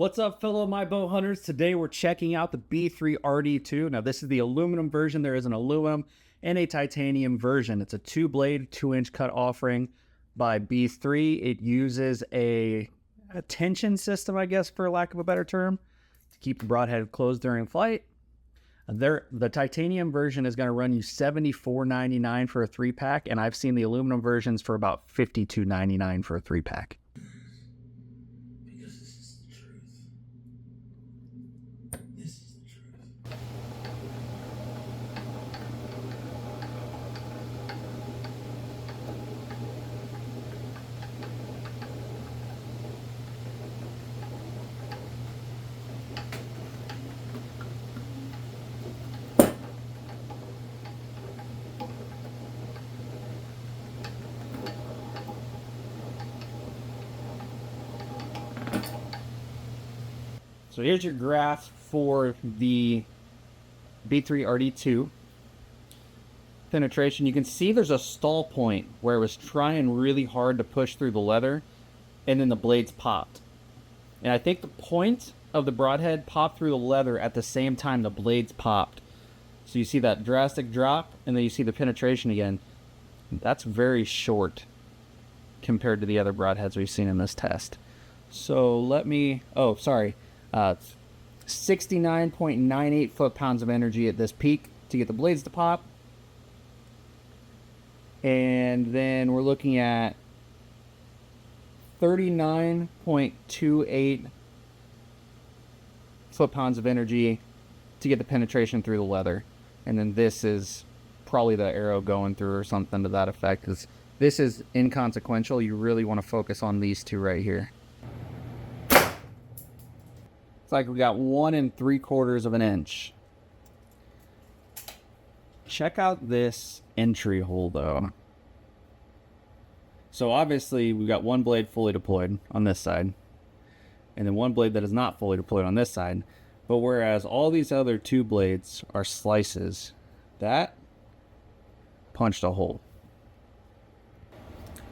What's up, fellow my bow hunters? Today we're checking out the B3 RD2. Now this is the aluminum version. There is an aluminum and a titanium version. It's a 2-blade, 2-inch cut offering by B3. It uses a tension system, I guess, for lack of a better term, to keep the broadhead closed during flight. The titanium version is going to run you $74.99 for a 3-pack, and I've seen the aluminum versions for about $52.99 for a 3-pack. So here's your graph for the B3 RD2 penetration. You can see there's a stall point where it was trying really hard to push through the leather, and then the blades popped. And I think the point of the broadhead popped through the leather at the same time the blades popped. So you see that drastic drop, and then you see the penetration again. That's very short compared to the other broadheads we've seen in this test. So let me, 69.98 foot-pounds of energy at this peak to get the blades to pop. And then we're looking at 39.28 foot-pounds of energy to get the penetration through the leather. And then this is probably the arrow going through or something to that effect. This is inconsequential. You really want to focus on these two right here. Like we got 1 3/4 of an inch. Check out this entry hole though. So obviously we've got one blade fully deployed on this side, and then one blade that is not fully deployed on this side. But whereas all these other 2 blades are slices, that punched a hole.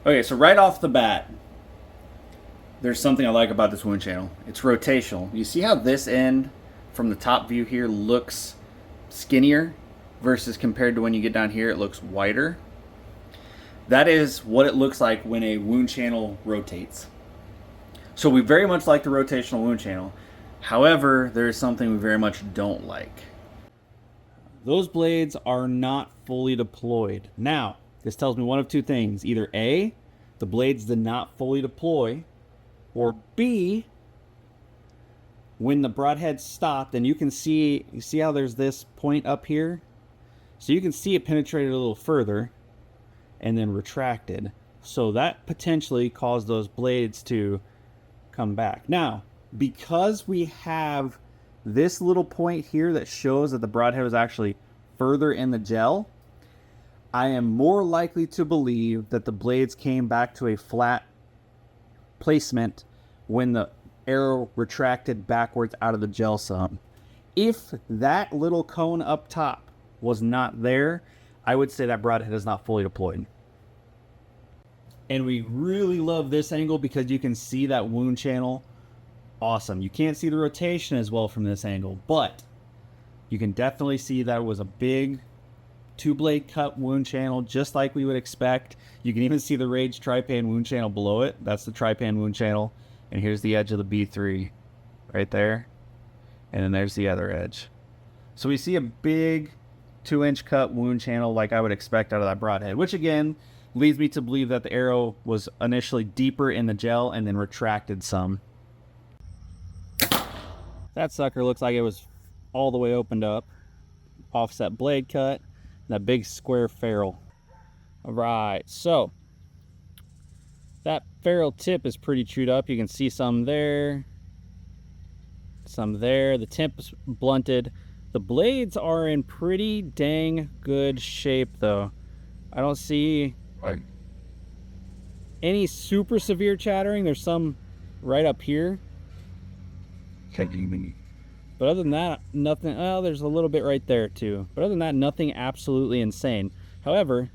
Okay, so right off the bat, there's something I like about this wound channel. It's rotational. You see how this end from the top view here looks skinnier versus compared to when you get down here it looks wider? That is what it looks like when a wound channel rotates. So we very much like the rotational wound channel. However, there is something we very much don't like. Those blades are not fully deployed. Now, this tells me one of 2 things. Either A, the blades did not fully deploy, or B, when the broadhead stopped, and you see how there's this point up here? So you can see it penetrated a little further and then retracted. So that potentially caused those blades to come back. Now, because we have this little point here that shows that the broadhead was actually further in the gel, I am more likely to believe that the blades came back to a flat placement when the arrow retracted backwards out of the gel some. If that little cone up top was not there, I would say that broadhead is not fully deployed. And we really love this angle because you can see that wound channel. Awesome. You can't see the rotation as well from this angle, but you can definitely see that it was a big 2-blade cut wound channel, just like we would expect. You can even see the Rage Tri-Pan wound channel below it. That's the Tri-Pan wound channel. And here's the edge of the B3 right there. And then there's the other edge. So we see a big 2-inch cut wound channel like I would expect out of that broadhead, which again leads me to believe that the arrow was initially deeper in the gel and then retracted some. That sucker looks like it was all the way opened up. Offset blade cut. That big square ferrule. All right, so that ferrule tip is pretty chewed up. You can see some there, some there. The tip is blunted. The blades are in pretty dang good shape though. I don't see any super severe chattering. There's some right up here. But other than that, nothing. Oh, there's a little bit right there too. But other than that, nothing absolutely insane. However,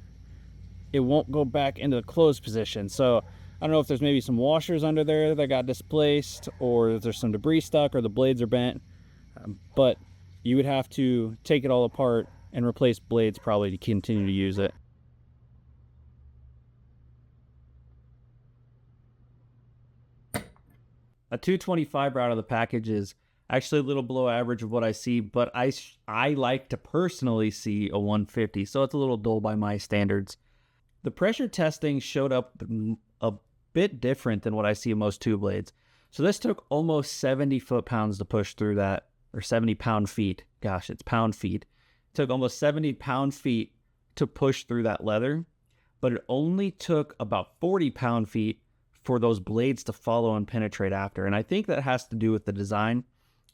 it won't go back into the closed position. So don't know if there's maybe some washers under there that got displaced, or if there's some debris stuck, or the blades are bent. But you would have to take it all apart and replace blades probably to continue to use it. A 225 out of the package is actually a little below average of what I see, but I like to personally see a 150, so it's a little dull by my standards. The pressure testing showed up a bit different than what I see in most two blades. So this took almost 70 foot-pounds to push through that, or 70 pound-feet. Gosh, it's pound-feet. It took almost 70 pound-feet to push through that leather, but it only took about 40 pound-feet for those blades to follow and penetrate after. And I think that has to do with the design.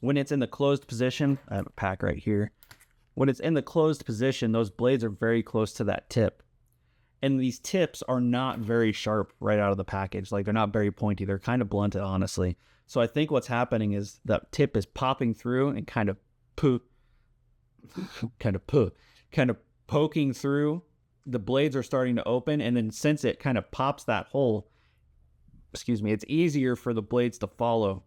When it's in the closed position, I have a pack right here. When it's in the closed position, those blades are very close to that tip. And these tips are not very sharp right out of the package. Like, they're not very pointy. They're kind of blunted, honestly. So I think what's happening is that tip is popping through and kind of poking through. The blades are starting to open. And then since it kind of pops that hole, it's easier for the blades to follow.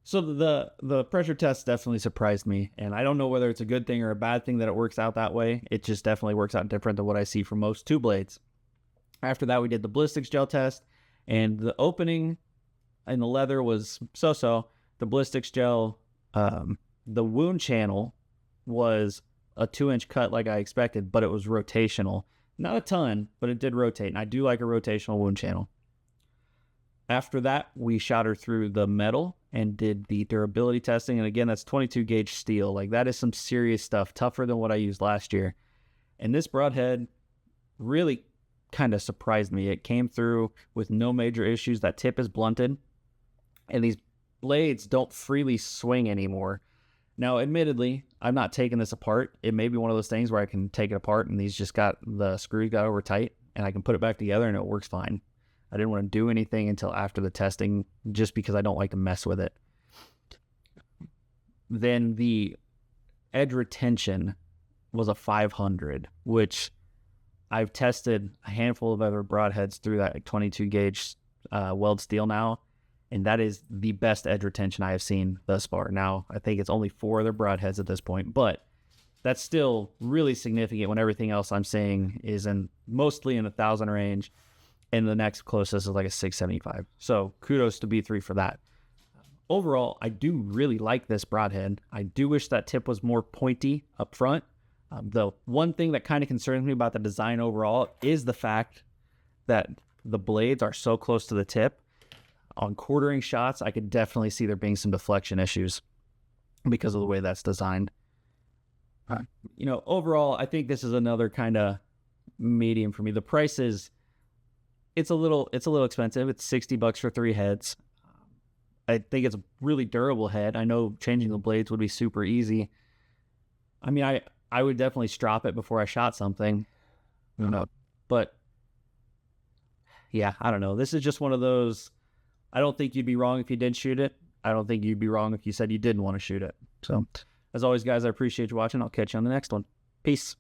So the pressure test definitely surprised me, and I don't know whether it's a good thing or a bad thing that it works out that way. It just definitely works out different than what I see for most two blades. After that, we did the ballistics gel test, and the opening in the leather was so-so. The ballistics gel, the wound channel was a 2-inch cut like I expected, but it was rotational. Not a ton, but it did rotate, and I do like a rotational wound channel. After that, we shot her through the metal and did the durability testing. And again, that's 22 gauge steel. Like, that is some serious stuff, tougher than what I used last year. And this Broadhead really kind of surprised me. It came through with no major issues. That tip is blunted, and these blades don't freely swing anymore. Now, admittedly, I'm not taking this apart. It may be one of those things where I can take it apart and the screws got over tight, and I can put it back together and it works fine. I didn't want to do anything until after the testing just because I don't like to mess with it. Then the edge retention was a 500, which I've tested a handful of other Broadheads through that 22 gauge weld steel now, and that is the best edge retention I have seen thus far. Now, I think it's only 4 other Broadheads at this point, but that's still really significant when everything else I'm seeing is mostly in 1,000 range. And the next closest is like a 675. So kudos to B3 for that. Overall, I do really like this Broadhead. I do wish that tip was more pointy up front. The one thing that kind of concerns me about the design overall is the fact that the blades are so close to the tip. On quartering shots, I could definitely see there being some deflection issues because of the way that's designed. Overall, I think this is another kind of medium for me. The price is... It's a little expensive. It's $60 for 3 heads. I think it's a really durable head. I know changing the blades would be super easy. I mean, I would definitely strop it before I shot something. But yeah, I don't know. This is just one of those, I don't think you'd be wrong if you did shoot it. I don't think you'd be wrong if you said you didn't want to shoot it. So as always, guys, I appreciate you watching. I'll catch you on the next one. Peace.